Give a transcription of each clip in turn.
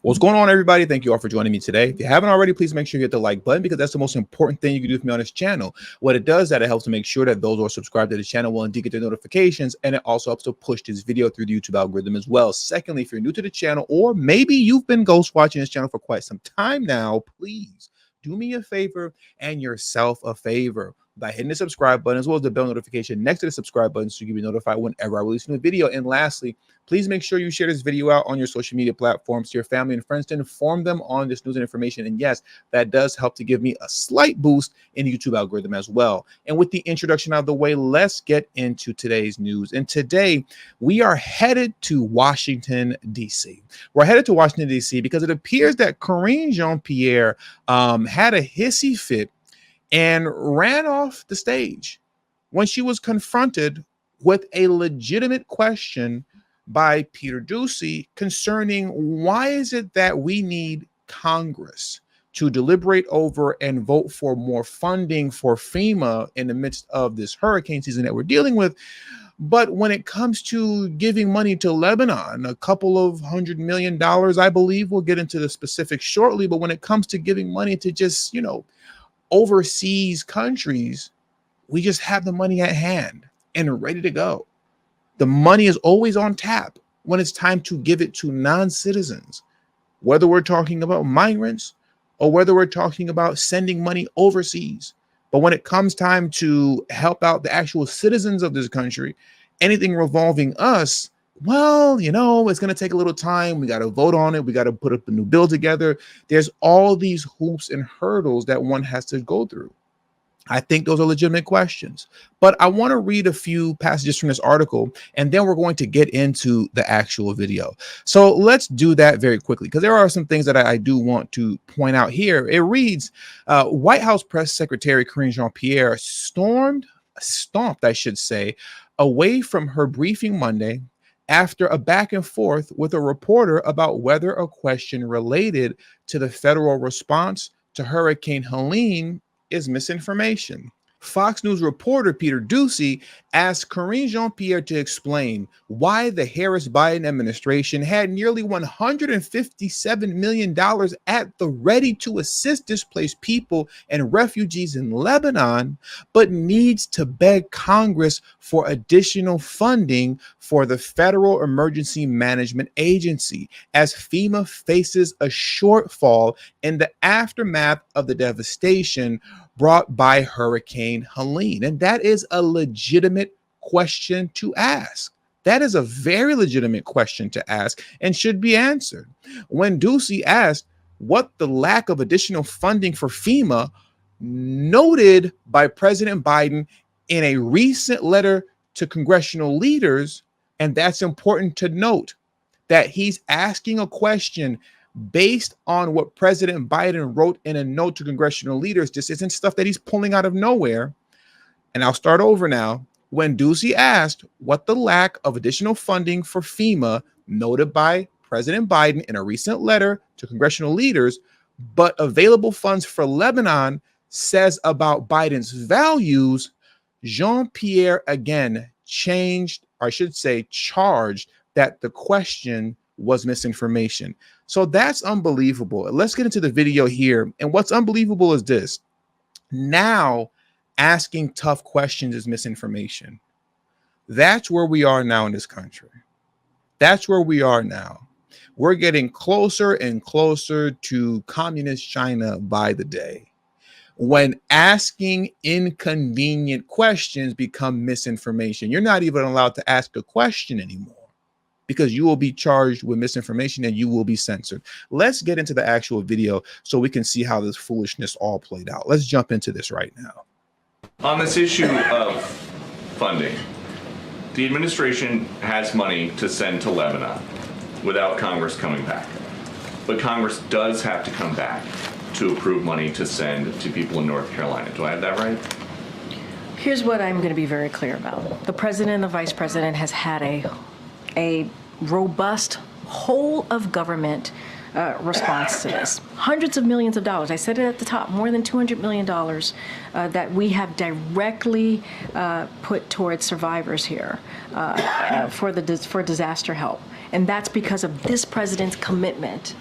What's going on, everybody? Thank you all for joining me today. If you haven't already, please make sure you hit the like button because that's the most important thing you can do for me on this channel. What it does, that it helps to make sure that those who are subscribed to the channel will indeed get their notifications, and it also helps to push this video through the YouTube algorithm as well. Secondly, if you're new to the channel, or maybe you've been ghost watching this channel for quite some time now, please do me a favor and yourself a favor by hitting the subscribe button as well as the bell notification next to the subscribe button so you can be notified whenever I release a new video. And lastly, please make sure you share this video out on your social media platforms to your family and friends to inform them on this news and information. And yes, that does help to give me a slight boost in the YouTube algorithm as well. And with the introduction out of the way, let's get into today's news. And today we are headed to Washington, D.C. We're headed to Washington, D.C. because it appears that Karine Jean-Pierre had a hissy fit and ran off the stage when she was confronted with a legitimate question by Peter Doocy concerning why is it that we need Congress to deliberate over and vote for more funding for FEMA in the midst of this hurricane season that we're dealing with. But when it comes to giving money to Lebanon, a couple of $100 million, I believe, we'll get into the specifics shortly. But when it comes to giving money to just, overseas countries, we just have the money at hand and ready to go. The money is always on tap when it's time to give it to non-citizens, whether we're talking about migrants or whether we're talking about sending money overseas. But when it comes time to help out the actual citizens of this country, anything revolving us, well, it's going to take a little time. We got to vote on it. We got to put up a new bill together. There's all these hoops and hurdles that one has to go through. I think those are legitimate questions, but I want to read a few passages from this article, and then we're going to get into the actual video. So let's do that very quickly, because there are some things that I do want to point out here. It reads, White House Press Secretary Karine Jean-Pierre stomped, I should say, away from her briefing Monday after a back and forth with a reporter about whether a question related to the federal response to Hurricane Helene is misinformation. Fox News reporter Peter Doocy asked Karine Jean-Pierre to explain why the Harris-Biden administration had nearly $157 million at the ready to assist displaced people and refugees in Lebanon, but needs to beg Congress for additional funding for the Federal Emergency Management Agency as FEMA faces a shortfall in the aftermath of the devastation brought by Hurricane Helene. And that is a legitimate question to ask. That is a very legitimate question to ask and should be answered. When Doocy asked what the lack of additional funding for FEMA noted by President Biden in a recent letter to congressional leaders, and that's important to note that he's asking a question based on what President Biden wrote in a note to congressional leaders. This isn't stuff that he's pulling out of nowhere. And I'll start over now. When Doocy asked what the lack of additional funding for FEMA noted by President Biden in a recent letter to congressional leaders, but available funds for Lebanon says about Biden's values, Jean-Pierre again charged that the question was misinformation. So that's unbelievable. Let's get into the video here. And what's unbelievable is this. Now, asking tough questions is misinformation. That's where we are now in this country. That's where we are now. We're getting closer and closer to communist China by the day, when asking inconvenient questions become misinformation. You're not even allowed to ask a question anymore, because you will be charged with misinformation and you will be censored. Let's get into the actual video so we can see how this foolishness all played out. Let's jump into this right now. On this issue of funding, the administration has money to send to Lebanon without Congress coming back. But Congress does have to come back to approve money to send to people in North Carolina. Do I have that right? Here's what I'm going to be very clear about. The president and the vice president has had a robust whole of government response to this. Hundreds of millions of dollars. I said it at the top, more than $200 million that we have directly put towards survivors here for disaster help. And that's because of this president's commitment.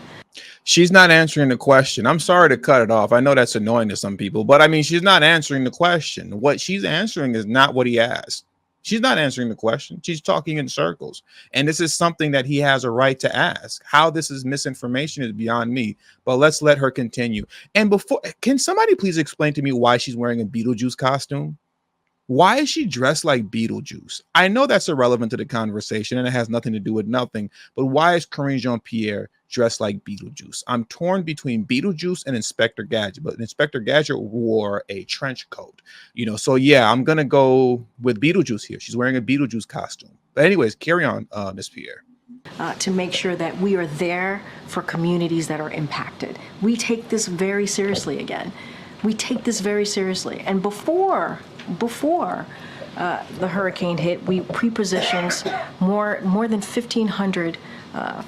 She's not answering the question. I'm sorry to cut it off. I know that's annoying to some people, but I mean, she's not answering the question. What she's answering is not what he asked. She's not answering the question. She's talking in circles. And this is something that he has a right to ask. How this is misinformation is beyond me, but let's let her continue. And before, can somebody please explain to me why she's wearing a Beetlejuice costume? Why is she dressed like Beetlejuice? I know that's irrelevant to the conversation and it has nothing to do with nothing, but why is Karine Jean-Pierre dressed like Beetlejuice? I'm torn between Beetlejuice and Inspector Gadget, but Inspector Gadget wore a trench coat, so yeah, I'm gonna go with Beetlejuice here. She's wearing a Beetlejuice costume. But anyways, carry on, Miss Pierre. To make sure that we are there for communities that are impacted. We take this very seriously again. We take this very seriously. And before the hurricane hit, we pre-positioned more than 1,500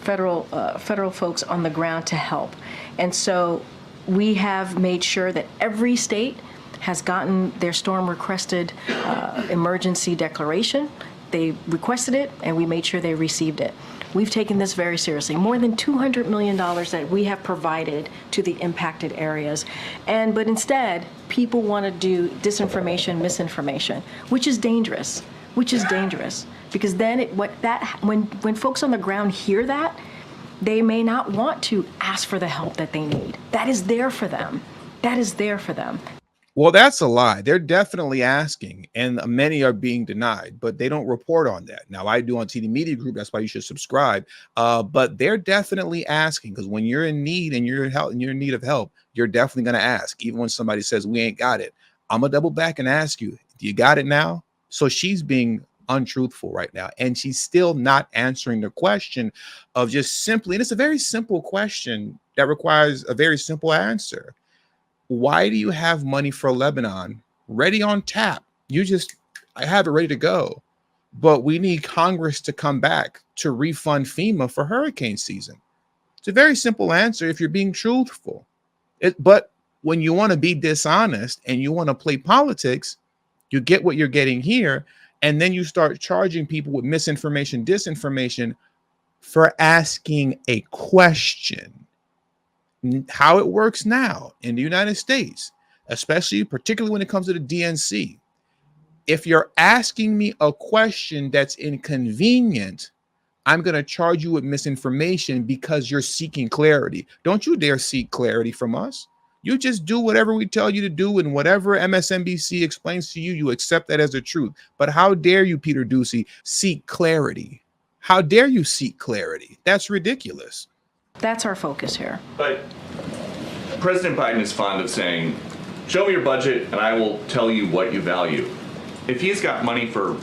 federal folks on the ground to help. And so we have made sure that every state has gotten their storm requested emergency declaration. They requested it, and we made sure they received it. We've taken this very seriously. More than $200 million that we have provided to the impacted areas. But instead, people want to do disinformation, misinformation, which is dangerous, because then when folks on the ground hear that, they may not want to ask for the help that they need. That is there for them. Well, that's a lie. They're definitely asking, and many are being denied, but they don't report on that. Now, I do on TD Media Group. That's why you should subscribe. But they're definitely asking, because when you're in need and you're in need of help, you're definitely going to ask. Even when somebody says we ain't got it, I'm gonna double back and ask you, do you got it now? So she's being untruthful right now, and she's still not answering the question of just simply, and it's a very simple question that requires a very simple answer. Why do you have money for Lebanon ready on tap? I have it ready to go, but we need Congress to come back to refund FEMA for hurricane season. It's a very simple answer if you're being truthful. But when you want to be dishonest and you want to play politics, you get what you're getting here, and then you start charging people with misinformation, disinformation for asking a question. How it works now in the United States, particularly when it comes to the DNC. If you're asking me a question that's inconvenient, I'm going to charge you with misinformation because you're seeking clarity. Don't you dare seek clarity from us. You just do whatever we tell you to do, and whatever MSNBC explains to you, you accept that as the truth. But how dare you, Peter Doocy, seek clarity? How dare you seek clarity? That's ridiculous. That's our focus here. But President Biden is fond of saying, show me your budget and I will tell you what you value. If he's got money for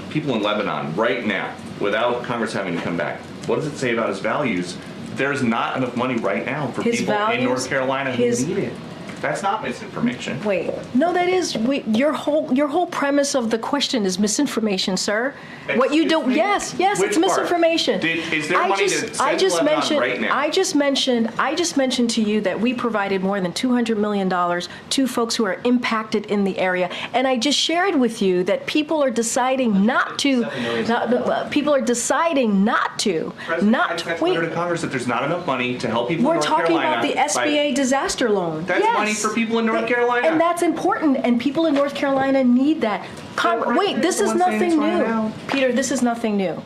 people in Lebanon right now, without Congress having to come back, what does it say about his values? There's not enough money right now for people in North Carolina who need it. That's not misinformation. Wait, no, that is your whole premise of the question is misinformation, sir. What you do? Yes, it's misinformation. Is there money to send to Lebanon right now? I just mentioned to you that we provided more than $200 million to folks who are impacted in the area, and I just shared with you that people are deciding not to. People are deciding not to. Wait. To Congress that there's not enough money to help people in North Carolina. We're talking about the SBA disaster loan. That's money for people in North Carolina. And that's important, and people in North Carolina need that. Wait, this is nothing new. Peter, this is nothing new.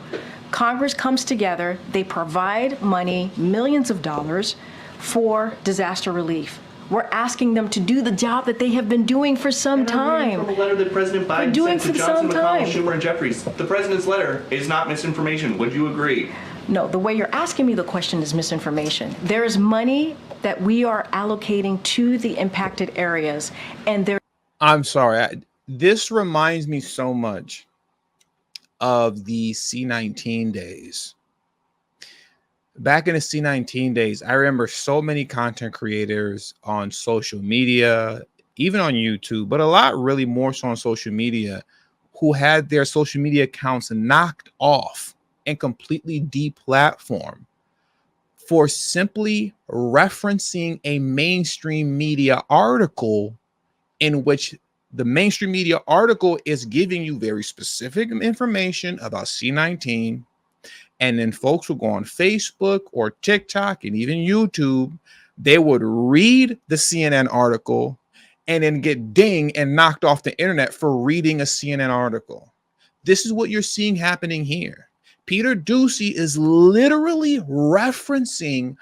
Congress comes together, they provide money, millions of dollars, for disaster relief. We're asking them to do the job that they have been doing for some time. From a letter that President Biden sent to Johnson, McConnell, Schumer, and Jeffries. The president's letter is not misinformation. Would you agree? No, the way you're asking me the question is misinformation. There is money that we are allocating to the impacted areas, and there. I'm sorry. This reminds me so much of the C-19 days. Back in the C-19 days, I remember so many content creators on social media, even on YouTube, but a lot really more so on social media, who had their social media accounts knocked off and completely deplatformed for simply referencing a mainstream media article in which the mainstream media article is giving you very specific information about C-19, And then folks would go on Facebook or TikTok and even YouTube. They would read the CNN article and then get dinged and knocked off the internet for reading a CNN article. This is what you're seeing happening here. Peter Doocy is literally referencing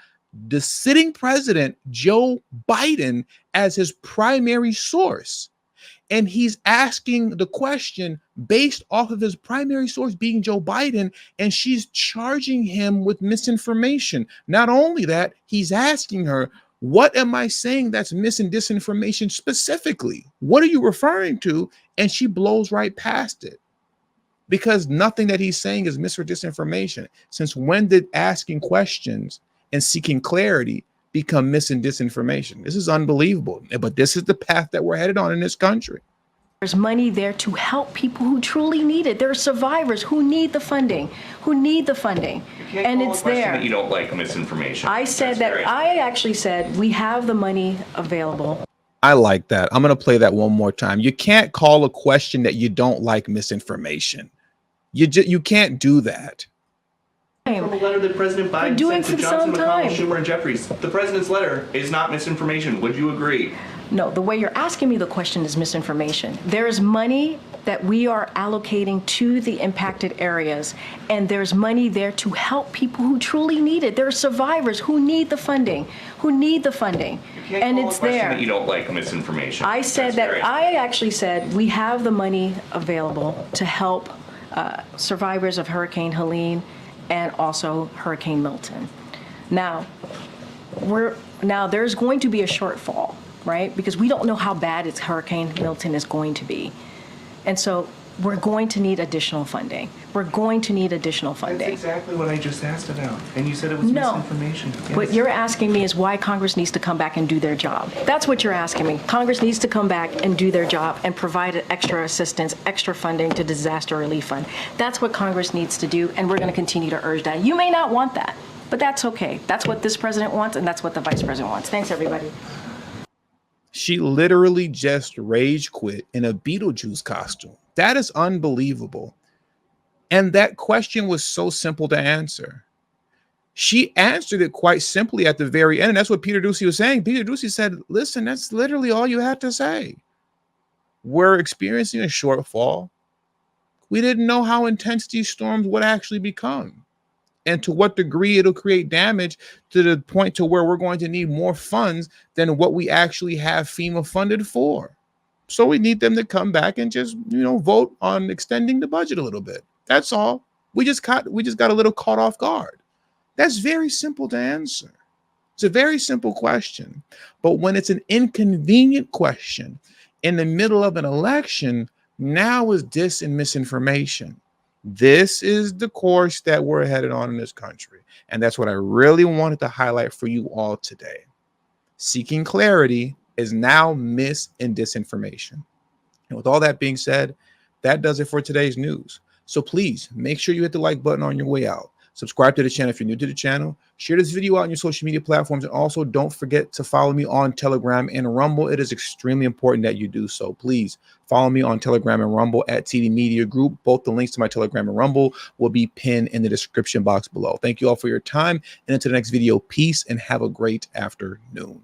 the sitting president, Joe Biden, as his primary source. And he's asking the question based off of his primary source being Joe Biden, and she's charging him with misinformation. Not only that, he's asking her, what am I saying that's mis and disinformation specifically? What are you referring to? And she blows right past it, because nothing that he's saying is mis or disinformation. Since when did asking questions and seeking clarity become mis and disinformation? This is unbelievable. But this is the path that we're headed on in this country. There's money there to help people who truly need it. There are survivors who need the funding, and it's there. That you don't like misinformation. I said that. I actually said we have the money available. I like that. I'm going to play that one more time. You can't call a question that you don't like misinformation. You can't do that. From a letter that President Biden sent to Johnson, McConnell, Schumer, and Jeffries. The president's letter is not misinformation. Would you agree? No, the way you're asking me the question is misinformation. There is money that we are allocating to the impacted areas, and there's money there to help people who truly need it. There are survivors who need the funding, and it's there. That you don't like misinformation. I said that. I actually said we have the money available to help survivors of Hurricane Helene and also Hurricane Milton. Now, there's going to be a shortfall, right? Because we don't know how bad Hurricane Milton is going to be. And so we're going to need additional funding. That's exactly what I just asked about. And you said it was misinformation. Yes. What you're asking me is why Congress needs to come back and do their job. That's what you're asking me. Congress needs to come back and do their job and provide extra assistance, extra funding to disaster relief fund. That's what Congress needs to do, and we're going to continue to urge that. You may not want that, but that's okay. That's what this president wants, and that's what the vice president wants. Thanks, everybody. She literally just rage quit in a Beetlejuice costume. That is unbelievable. And that question was so simple to answer. She answered it quite simply at the very end. And that's what Peter Doocy was saying. Peter Doocy said, listen, that's literally all you had to say. We're experiencing a shortfall. We didn't know how intense these storms would actually become, and to what degree it'll create damage to the point to where we're going to need more funds than what we actually have FEMA funded for. So we need them to come back and just, vote on extending the budget a little bit. That's all. We just got a little caught off guard. That's very simple to answer. It's a very simple question. But when it's an inconvenient question in the middle of an election, now is dis and misinformation. This is the course that we're headed on in this country. And that's what I really wanted to highlight for you all today. Seeking clarity is now mis and disinformation. And with all that being said, that does it for today's news. So please make sure you hit the like button on your way out. Subscribe to the channel if you're new to the channel. Share this video out on your social media platforms. And also don't forget to follow me on Telegram and Rumble. It is extremely important that you do so. Please follow me on Telegram and Rumble at TD Media Group. Both the links to my Telegram and Rumble will be pinned in the description box below. Thank you all for your time. And until the next video, peace and have a great afternoon.